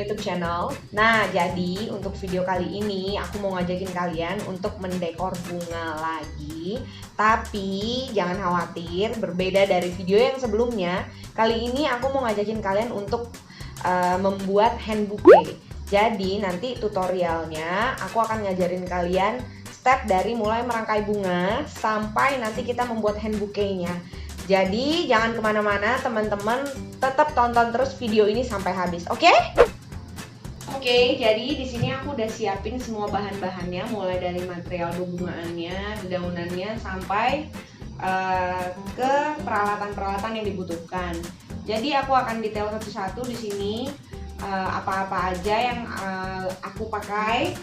YouTube channel. Nah, jadi untuk video kali ini aku mau ngajakin kalian untuk mendekor bunga lagi. Tapi jangan khawatir, berbeda dari video yang sebelumnya. Kali ini aku mau ngajakin kalian untuk membuat hand bouquet. Jadi nanti tutorialnya aku akan ngajarin kalian step dari mulai merangkai bunga sampai nanti kita membuat hand bouquetnya. Jadi jangan kemana-mana teman-teman, tetap tonton terus video ini sampai habis, oke? Oke, jadi di sini aku udah siapin semua bahan-bahannya, mulai dari material bebungaannya, daunannya, sampai ke peralatan-peralatan yang dibutuhkan. Jadi aku akan detail satu-satu di sini apa-apa aja yang aku pakai.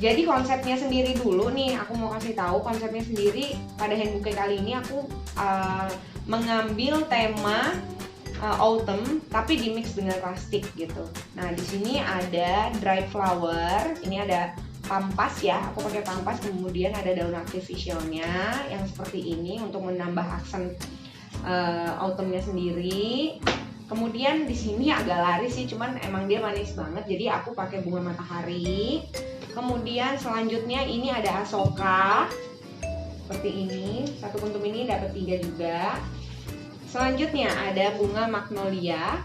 Jadi konsepnya sendiri dulu nih, aku mau kasih tahu konsepnya sendiri pada hand bouquet kali ini. Aku mengambil tema autumn tapi di mix dengan rustic gitu. Nah, di sini ada dried flower, ini ada pampas ya, aku pakai pampas, kemudian ada daun artificialnya yang seperti ini untuk menambah aksen autumnnya sendiri. Kemudian di sini agak laris sih, cuman emang dia manis banget, jadi aku pakai bunga matahari. Kemudian selanjutnya ini ada asoka seperti ini, satu kuntum ini dapat 3 juga. Selanjutnya ada bunga magnolia,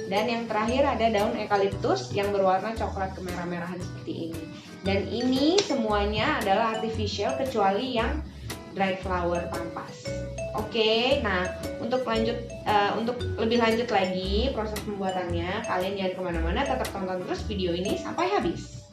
dan yang terakhir ada daun eukaliptus yang berwarna coklat kemerah-merahan seperti ini. Dan ini semuanya adalah artificial kecuali yang dried flower pampas. Oke, nah untuk lebih lanjut lagi proses pembuatannya, kalian jangan kemana-mana, tetap tonton terus video ini sampai habis.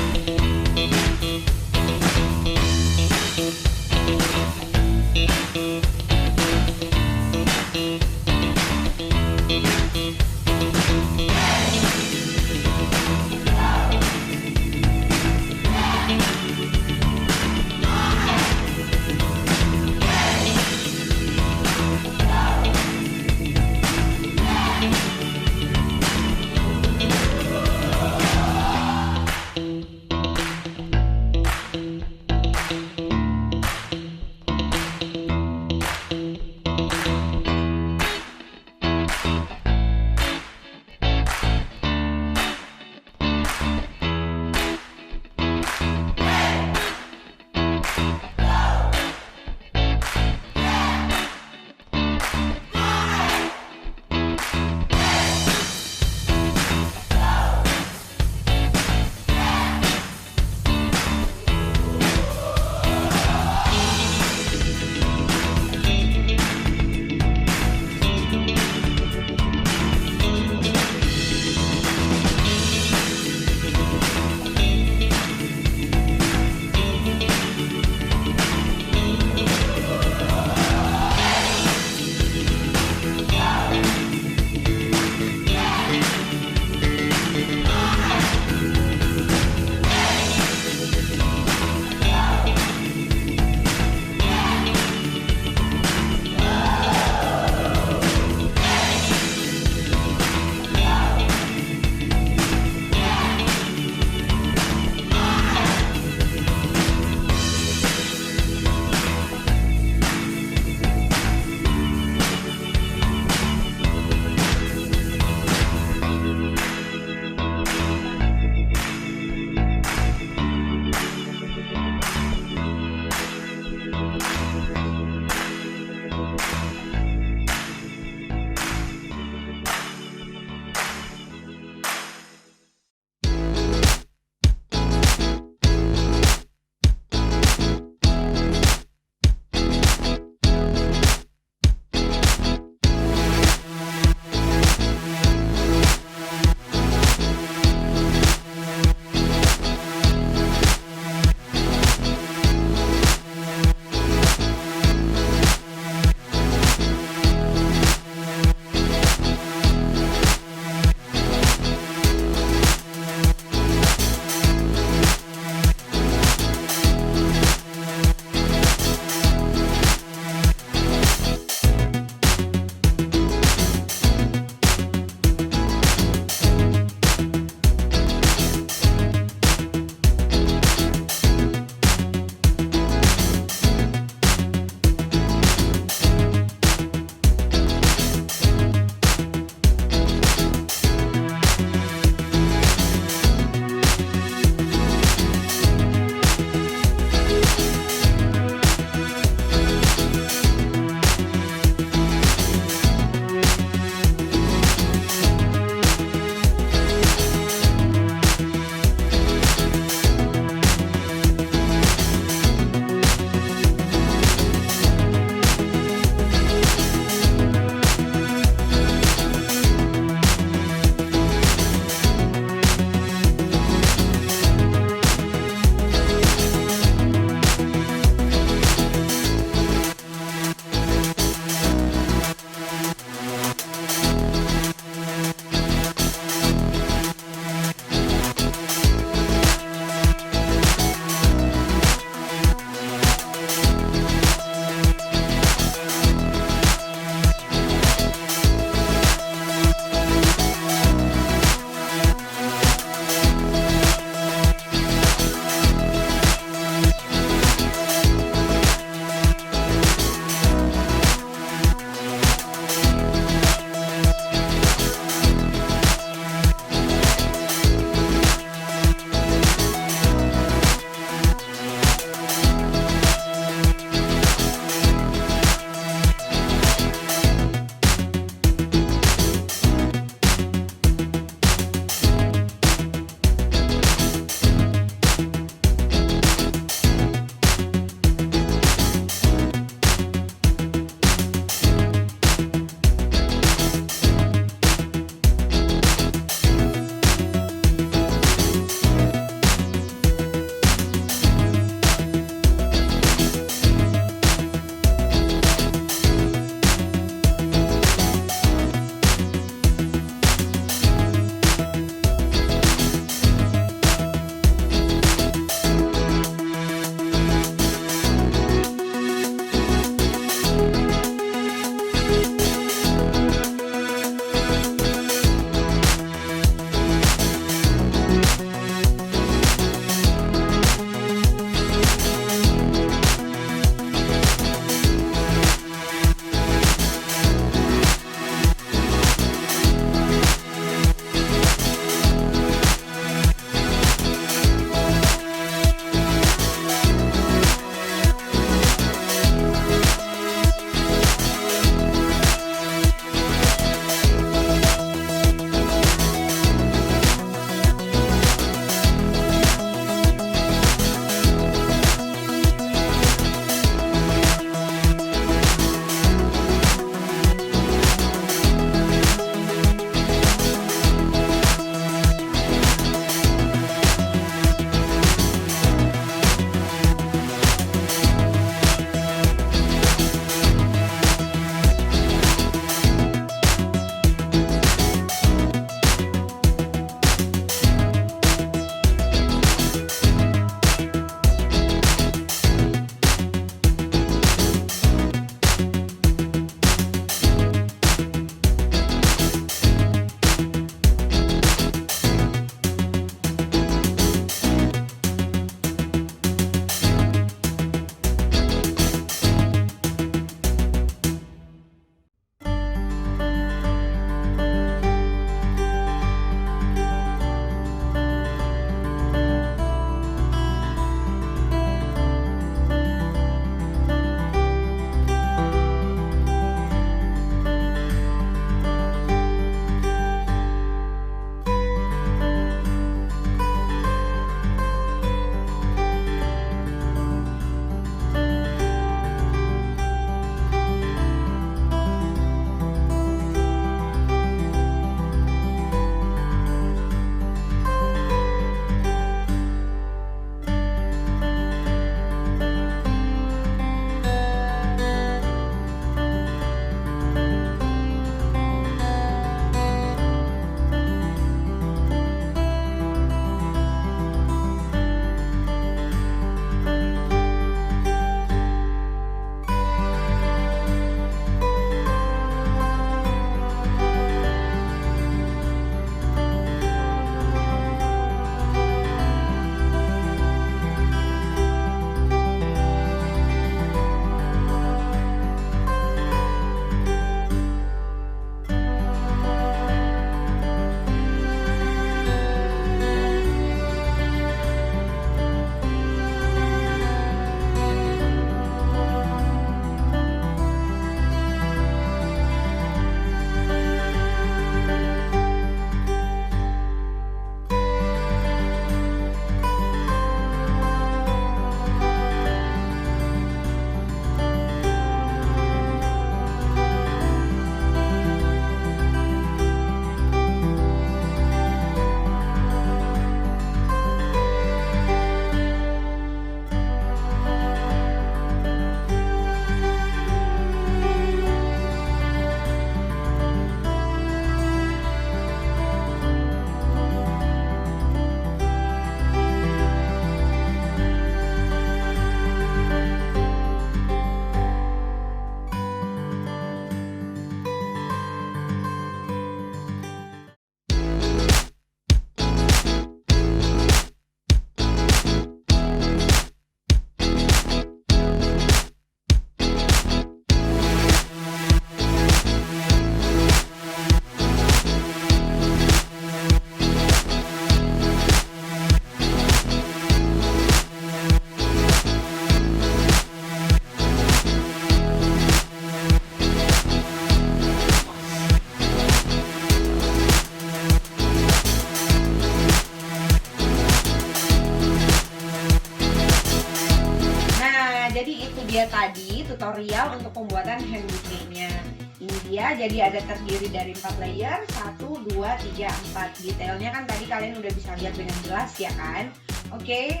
dia tadi tutorial untuk pembuatan hand bouquet-nya. Ini dia, jadi ada terdiri dari 4 layer, 1, 2, 3, 4. Detailnya kan tadi kalian udah bisa lihat dengan jelas ya kan. Oke,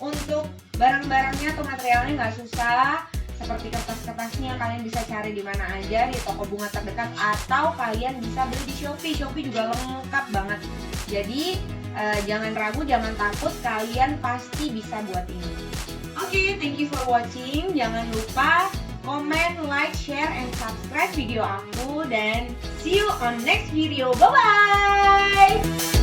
untuk barang-barangnya atau materialnya nggak susah. Seperti kertas-kertasnya kalian bisa cari di mana aja, di toko bunga terdekat, atau kalian bisa beli di Shopee. Shopee juga lengkap banget. Jadi jangan ragu, jangan takut, kalian pasti bisa buat ini. Oke, thank you for watching. Jangan lupa comment, like, share, and subscribe video aku. Dan see you on next video. Bye-bye!